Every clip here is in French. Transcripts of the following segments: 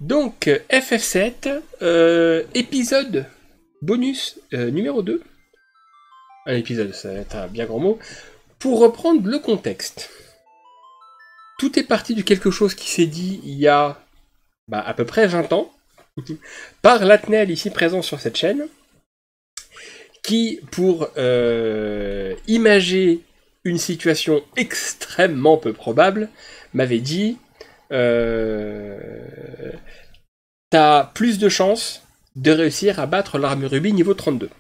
Donc, FF7, épisode bonus numéro 2. Un épisode, ça va être un bien grand mot. Pour reprendre le contexte. Tout est parti de quelque chose qui s'est dit il y a à peu près 20 ans, par Latnel ici présent sur cette chaîne, qui, pour imager une situation extrêmement peu probable, m'avait dit t'as plus de chances de réussir à battre l'arme rubis niveau 32.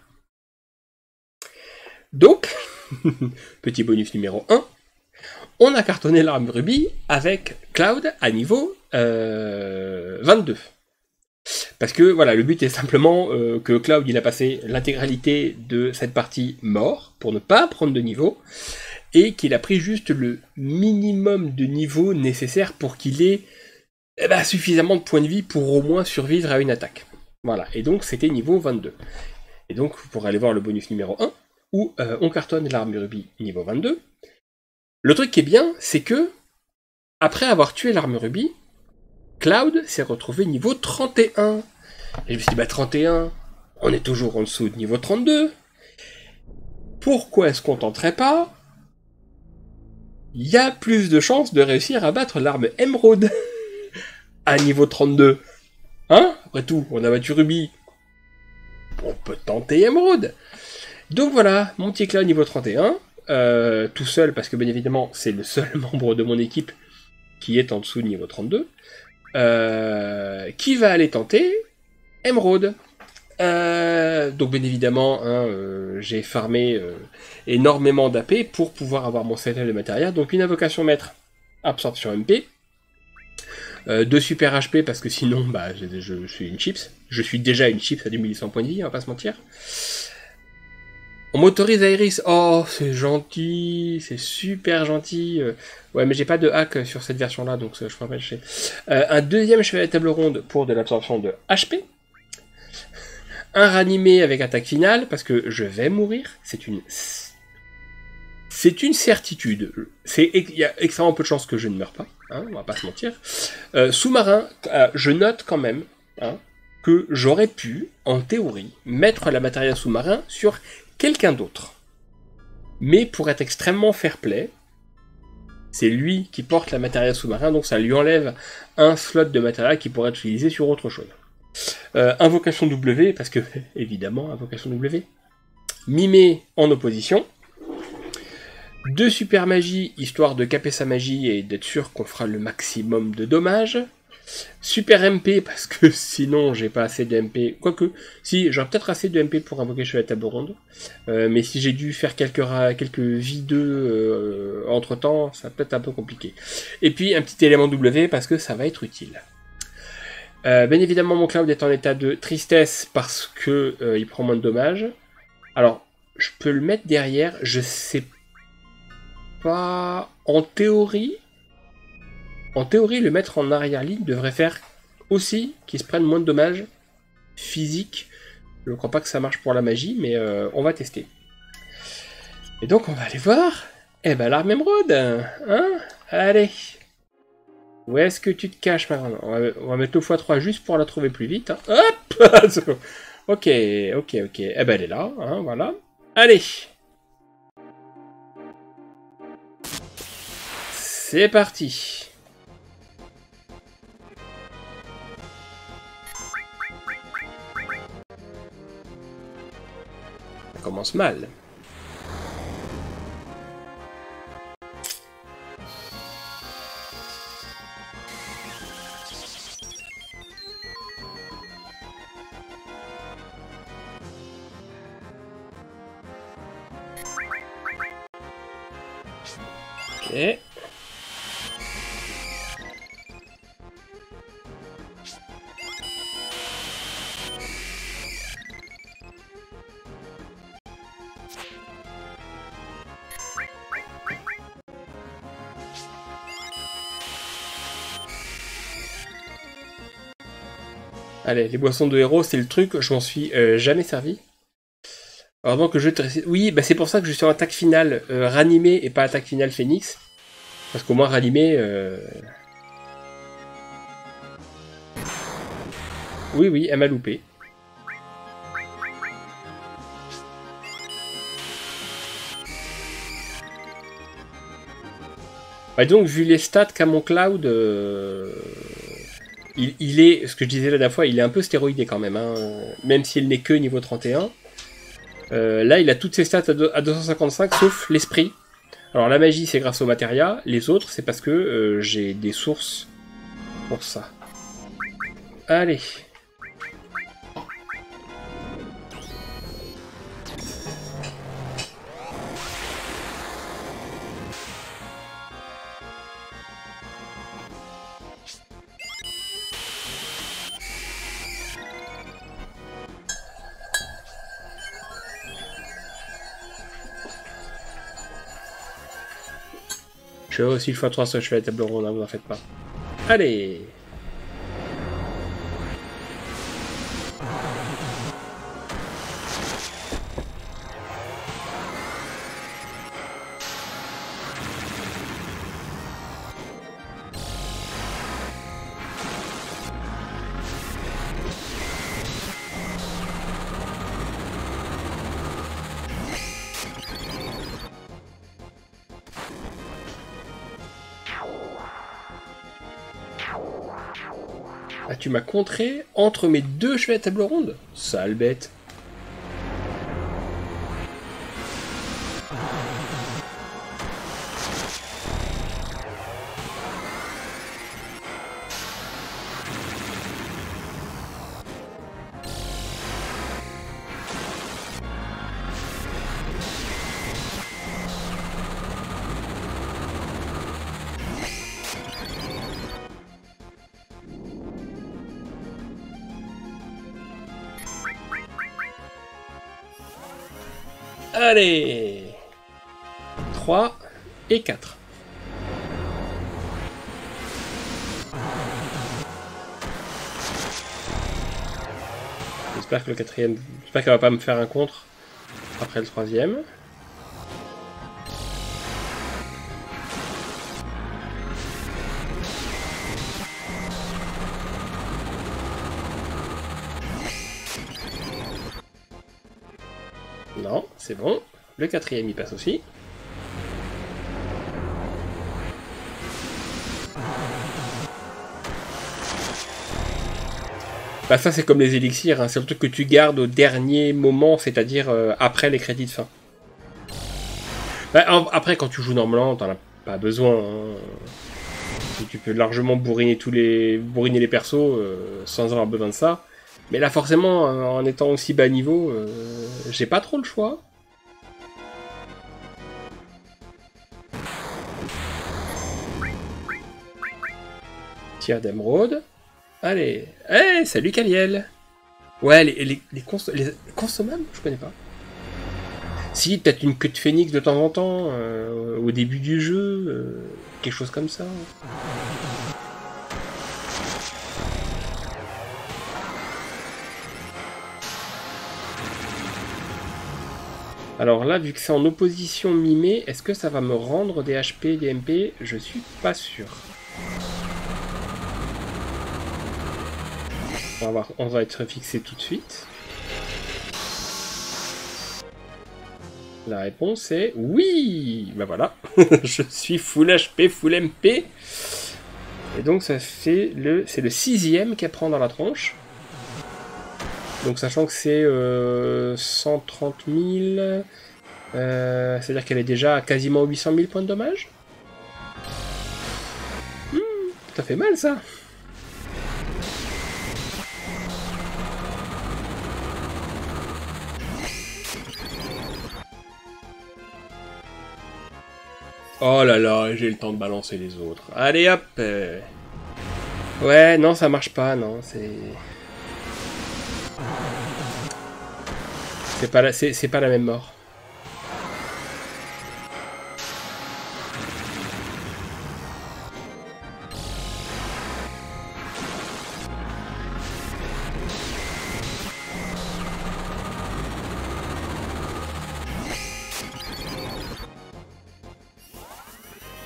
Donc, petit bonus numéro 1, on a cartonné l'arme rubis avec Cloud à niveau 22. Parce que voilà, le but est simplement que Cloud il a passé l'intégralité de cette partie mort pour ne pas prendre de niveau, et qu'il a pris juste le minimum de niveau nécessaire pour qu'il ait suffisamment de points de vie pour au moins survivre à une attaque. Voilà, et donc c'était niveau 22. Et donc vous pourrez aller voir le bonus numéro 1, où on cartonne l'arme rubis niveau 22. Le truc qui est bien, c'est que, après avoir tué l'arme rubis, Cloud s'est retrouvé niveau 31. Et je me suis dit, 31, on est toujours en dessous de niveau 32. Pourquoi est-ce qu'on tenterait pas? Il y a plus de chances de réussir à battre l'arme émeraude à niveau 32. Hein? Après tout, on a battu Ruby. On peut tenter émeraude. Donc voilà, mon petit Cloud niveau 31. Tout seul, parce que bien évidemment, c'est le seul membre de mon équipe qui est en dessous de niveau 32. Qui va aller tenter émeraude. Donc bien évidemment, j'ai farmé énormément d'AP pour pouvoir avoir mon setup de matériel. Donc une invocation maître, absorption MP. 2 super HP parce que sinon, je suis une chips. Je suis déjà une chips à 2800 points de vie, on va pas se mentir. On m'autorise Iris. Oh, c'est gentil, c'est super gentil. Ouais, mais j'ai pas de hack sur cette version-là, donc je pourrais pas le chercher. Un deuxième chevalier à table ronde pour de l'absorption de HP. Un ranimé avec attaque finale, parce que je vais mourir. C'est une certitude. Il y a extrêmement peu de chances que je ne meure pas, on va pas se mentir. Sous-marin, je note quand même que j'aurais pu, en théorie, mettre la matériel sous-marin sur quelqu'un d'autre. Mais pour être extrêmement fair-play, c'est lui qui porte la matériel sous-marin, donc ça lui enlève un slot de matériel qui pourrait être utilisé sur autre chose. Invocation W, parce que, évidemment, invocation W. Mimé en opposition. 2 super magies, histoire de caper sa magie et d'être sûr qu'on fera le maximum de dommages. Super MP, parce que sinon j'ai pas assez de MP. Quoique, si, j'aurais peut-être assez de MP pour invoquer chez la table ronde. Mais si j'ai dû faire quelques vies 2 entre temps, ça va peut-être un peu compliqué. Et puis un petit élément W, parce que ça va être utile. Bien évidemment, mon Cloud est en état de tristesse parce que il prend moins de dommages. Alors, je peux le mettre derrière, je sais pas. En théorie, le mettre en arrière-ligne devrait faire aussi qu'il se prenne moins de dommages physiques. Je ne crois pas que ça marche pour la magie, mais on va tester. Et donc, on va aller voir. L'arme émeraude, hein? Allez. Où est-ce que tu te caches maintenant? On va mettre le x3 juste pour la trouver plus vite. Hop. Ok. Elle est là, voilà. Allez. C'est parti. Ça commence mal. Ok. Allez, les boissons de héros, c'est le truc, je m'en suis jamais servi. Heureusement que je te... Oui, c'est pour ça que je suis en attaque finale ranimé et pas attaque finale phénix. Parce qu'au moins ranimé... Oui, oui, elle m'a loupé. Bah donc, vu les stats qu'a mon Cloud, il est, ce que je disais la dernière fois, il est un peu stéroïdé quand même, hein, même s'il n'est que niveau 31. Là, il a toutes ses stats à 255, sauf l'esprit. Alors la magie, c'est grâce au matéria, les autres, c'est parce que j'ai des sources pour ça. Allez. Je vais aussi le x3 sur le cheval à table ronde, hein, vous en faites pas. Allez. Ah, tu m'as contré entre mes deux chevets à table ronde? Sale bête. Allez. 3 et 4. J'espère que le quatrième... J'espère qu'elle va pas me faire un contre après le troisième. Non, c'est bon. Le quatrième, il passe aussi. Bah ça, c'est comme les élixirs, hein. C'est le truc que tu gardes au dernier moment, c'est-à-dire après les crédits de fin. Bah, après, quand tu joues normalement, t'en as pas besoin. Hein. Tu peux largement bourriner bourriner les persos sans avoir besoin de ça. Mais là, forcément, en étant aussi bas niveau, j'ai pas trop le choix. Tir d'émeraude. Allez. Hey, salut Kaliel. Ouais, les consommables, je connais pas. Si, peut-être une queue de phénix de temps en temps, au début du jeu, quelque chose comme ça. Alors là, vu que c'est en opposition mimée, est-ce que ça va me rendre des HP, des MP? Je suis pas sûr. On va être fixé tout de suite. La réponse est oui. Ben voilà, je suis full HP, full MP. Et donc ça fait c'est le 6e qu'elle prend dans la tronche. Donc sachant que c'est 130 000, c'est-à-dire qu'elle est déjà à quasiment 800 000 points de dommage. Ça fait mal ça. Oh là là, j'ai le temps de balancer les autres. Allez hop. Ouais, non, ça marche pas, non, c'est pas la même mort.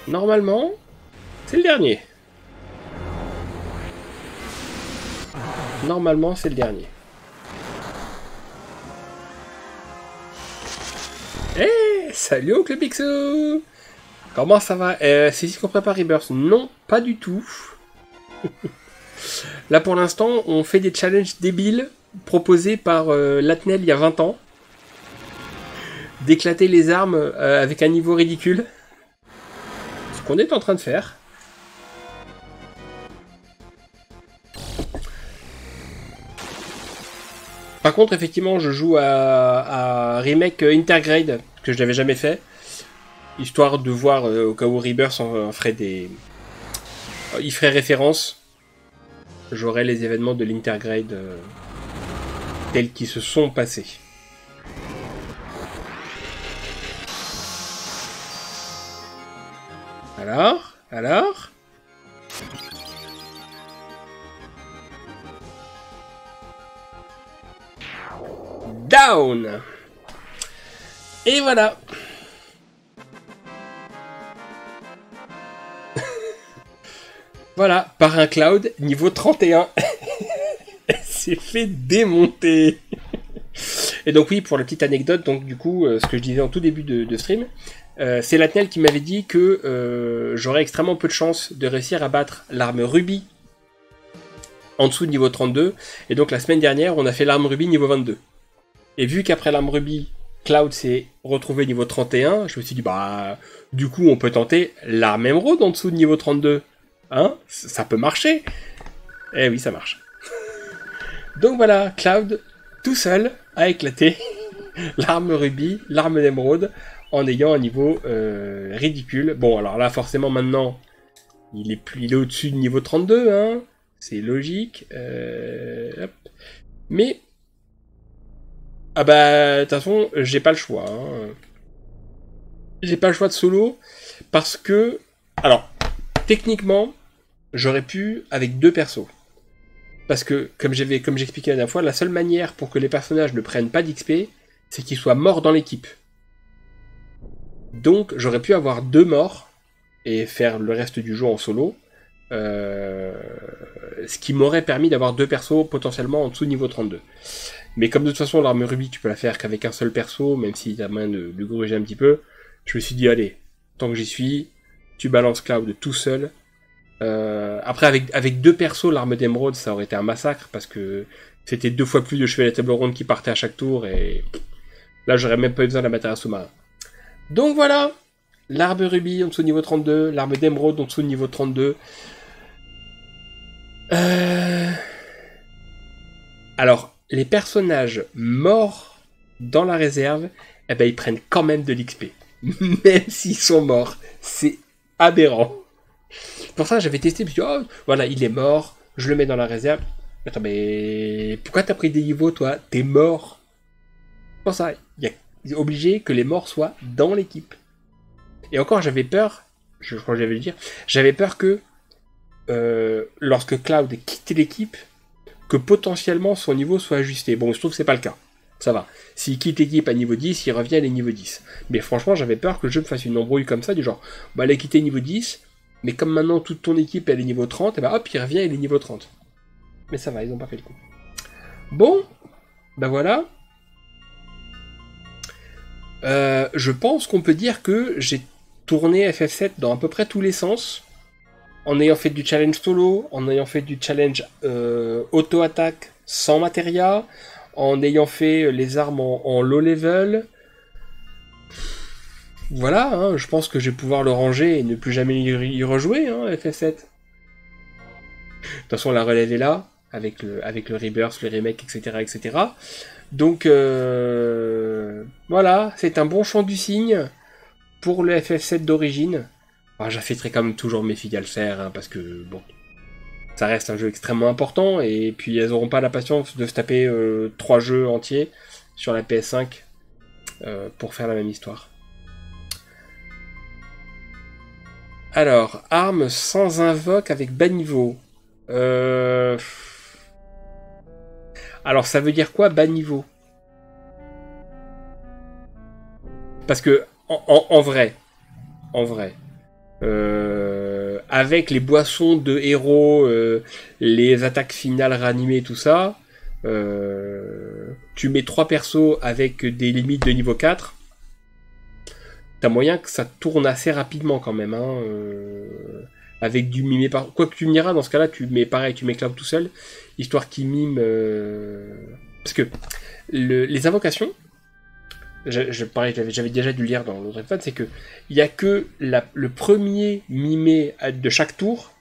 Normalement, c'est le dernier. Normalement, c'est le dernier. Eh, salut Oncle Picsou! Comment ça va? C'est ici qu'on prépare Rebirth? Non, pas du tout. Là, pour l'instant, on fait des challenges débiles proposés par Latnel il y a 20 ans. D'éclater les armes avec un niveau ridicule. Ce qu'on est en train de faire. Par contre, effectivement, je joue à Remake Intergrade, que je n'avais jamais fait. Histoire de voir au cas où Rebirth en ferait des... Il ferait référence. J'aurai les événements de l'Intergrade tels qu'ils se sont passés. Alors Down. Et voilà. Voilà, par un Cloud, niveau 31. Elle s'est fait démonter. Et donc oui, pour la petite anecdote, donc du coup, ce que je disais en tout début de stream, c'est Latnel qui m'avait dit que j'aurais extrêmement peu de chance de réussir à battre l'arme Ruby en dessous de niveau 32. Et donc la semaine dernière, on a fait l'arme Ruby niveau 22. Et vu qu'après l'arme Ruby, Cloud s'est retrouvé niveau 31, je me suis dit, bah, du coup, on peut tenter l'arme Emerald en dessous de niveau 32. Hein? Ça peut marcher. Eh oui, ça marche. Donc voilà, Cloud, tout seul, a éclaté l'arme Ruby, l'arme d'Emerald, en ayant un niveau ridicule. Bon, alors là, forcément, maintenant, il est au-dessus du niveau 32, hein. C'est logique. Hop. Mais, ah bah, de toute façon, j'ai pas le choix. Hein. J'ai pas le choix de solo, parce que, alors, techniquement, j'aurais pu avec 2 persos. Parce que, comme j'expliquais la dernière fois, la seule manière pour que les personnages ne prennent pas d'XP, c'est qu'ils soient morts dans l'équipe. Donc, j'aurais pu avoir 2 morts et faire le reste du jeu en solo. Ce qui m'aurait permis d'avoir 2 persos potentiellement en dessous de niveau 32. Mais comme de toute façon, l'arme Ruby, tu peux la faire qu'avec un seul perso, même si t'as moyen de gruger un petit peu, je me suis dit, allez, tant que j'y suis, tu balances Cloud tout seul. Après, avec 2 persos, l'arme d'Emerald, ça aurait été un massacre, parce que c'était 2 fois plus de chevaliers à table ronde qui partaient à chaque tour, et là, j'aurais même pas eu besoin de la matériel sous-marin. Donc voilà, l'arme Ruby en dessous de niveau 32, l'arme d'Emerald en dessous de niveau 32. Alors, les personnages morts dans la réserve, eh ben, ils prennent quand même de l'XP. Même s'ils sont morts. C'est aberrant. Pour ça, j'avais testé, puis oh, voilà, il est mort, je le mets dans la réserve. Attends, mais pourquoi t'as pris des niveaux, toi? T'es mort. Pour ça, il est obligé que les morts soient dans l'équipe. Et encore, j'avais peur, je crois que j'avais le dire, j'avais peur que lorsque Cloud quitte l'équipe, que potentiellement son niveau soit ajusté. Bon, je trouve que c'est pas le cas. Ça va. S'il quitte l'équipe à niveau 10, il revient à les niveau 10. Mais franchement, j'avais peur que le jeu me fasse une embrouille comme ça, du genre, bah, elle a quitté niveau 10, mais comme maintenant toute ton équipe elle est niveau 30, et bah hop, il revient, il est niveau 30. Mais ça va, ils ont pas fait le coup. Bon, bah voilà. Je pense qu'on peut dire que j'ai tourné FF7 dans à peu près tous les sens. En ayant fait du challenge solo, en ayant fait du challenge auto-attaque sans matéria, en ayant fait les armes en low level. Voilà, hein, je pense que je vais pouvoir le ranger et ne plus jamais y rejouer, hein, FF7. De toute façon, la relève est là, avec le Rebirth, le remake, etc. etc. Donc, voilà, c'est un bon chant du cygne pour le FF7 d'origine. Alors, j'affecterai quand même toujours mes filles à le faire, hein, parce que, bon, ça reste un jeu extrêmement important, et puis elles n'auront pas la patience de se taper 3 jeux entiers sur la PS5 pour faire la même histoire. Alors, arme sans invoque avec bas niveau. Alors, ça veut dire quoi, bas niveau? Parce que, en vrai, avec les boissons de héros, les attaques finales ranimées, tout ça, tu mets 3 persos avec des limites de niveau 4, t'as moyen que ça tourne assez rapidement quand même, hein, avec du mimé par... Quoi que tu me diras, dans ce cas-là, tu mets pareil, tu mets Cloud tout seul, histoire qu'il mime... Parce que les invocations, pareil, j'avais déjà dû lire dans l'autre épisode, c'est que il y a que le premier mimé de chaque tour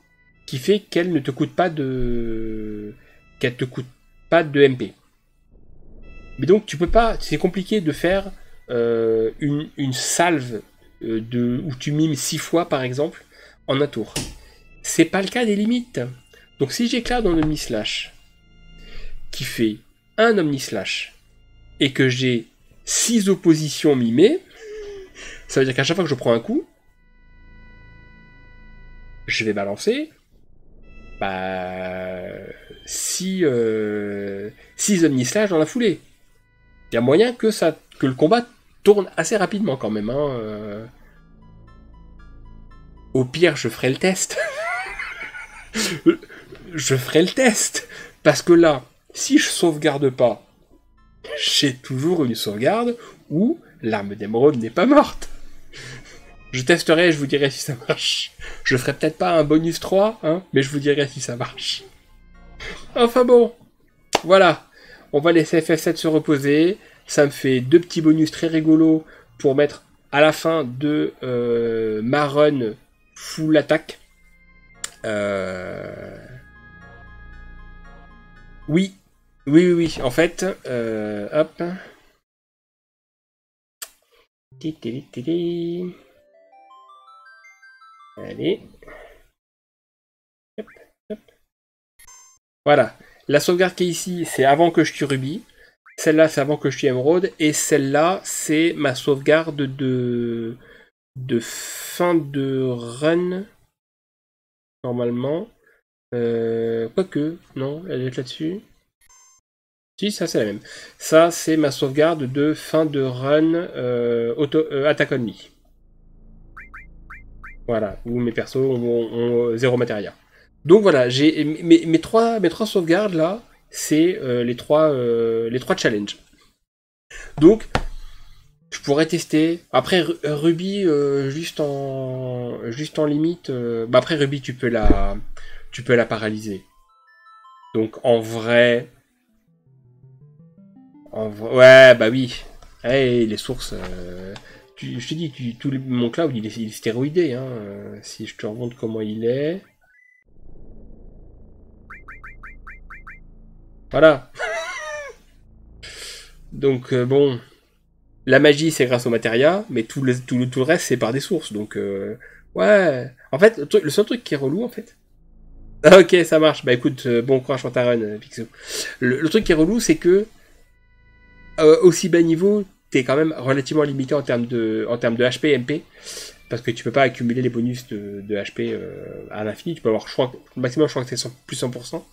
qui fait qu'elle ne te coûte pas de... qu'elle te coûte pas de MP. Mais donc tu peux pas, c'est compliqué de faire une salve où tu mimes 6 fois par exemple en un tour. C'est pas le cas des limites. Donc si j'éclate en Omnislash qui fait un Omnislash et que j'ai 6 oppositions mimées, ça veut dire qu'à chaque fois que je prends un coup, je vais balancer 6 Omnislash dans la foulée. Il y a moyen que le combat tourne assez rapidement quand même. Hein. Au pire, je ferai le test. Je ferai le test. Parce que là, si je sauvegarde pas, j'ai toujours une sauvegarde où l'arme d'émeraude n'est pas morte. Je testerai et je vous dirai si ça marche. Je ferai peut-être pas un bonus 3, hein, mais je vous dirai si ça marche. Enfin bon, voilà. On va laisser FF7 se reposer. Ça me fait 2 petits bonus très rigolos pour mettre à la fin de ma run full attaque. Oui. En fait, hop. Allez. Hop. Voilà. La sauvegarde qui est ici, c'est avant que je tue Ruby. Celle-là, c'est avant que je tue Emerald. Et celle-là, c'est ma sauvegarde de fin de run. Normalement. Quoique, non, elle est là-dessus. Si, ça c'est la même. Ça, c'est ma sauvegarde de fin de run attack only. Voilà, où mes persos ont 0 matériel. Donc voilà, j'ai mes trois sauvegardes là, c'est les trois challenges. Donc, je pourrais tester. Après Ruby, juste en limite. Après Ruby, tu peux la paralyser. Donc en vrai, ouais, bah oui. Hey, les sources. Je te dis, mon cloud, il est stéroïdé. Hein. Si je te remontre comment il est. Voilà. Donc bon, la magie c'est grâce au matériel, mais tout le reste c'est par des sources. Donc ouais. En fait, le seul truc qui est relou en fait. Ah, ok, ça marche. Bah écoute, bon courage sur ta run, Pixou. Le truc qui est relou, c'est que aussi bas niveau, t'es quand même relativement limité en termes de HP et MP, parce que tu peux pas accumuler les bonus de HP à l'infini. Tu peux avoir, le maximum, je crois que c'est plus 100%.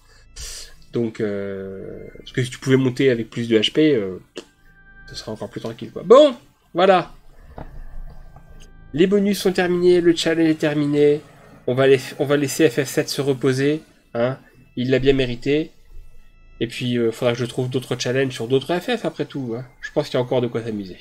Donc, parce que si tu pouvais monter avec plus de HP, ce serait encore plus tranquille, quoi. Bon, voilà. Les bonus sont terminés, le challenge est terminé. On va laisser FF7 se reposer. Hein. Il l'a bien mérité. Et puis, faudra que je trouve d'autres challenges sur d'autres FF après tout. Hein. Je pense qu'il y a encore de quoi s'amuser.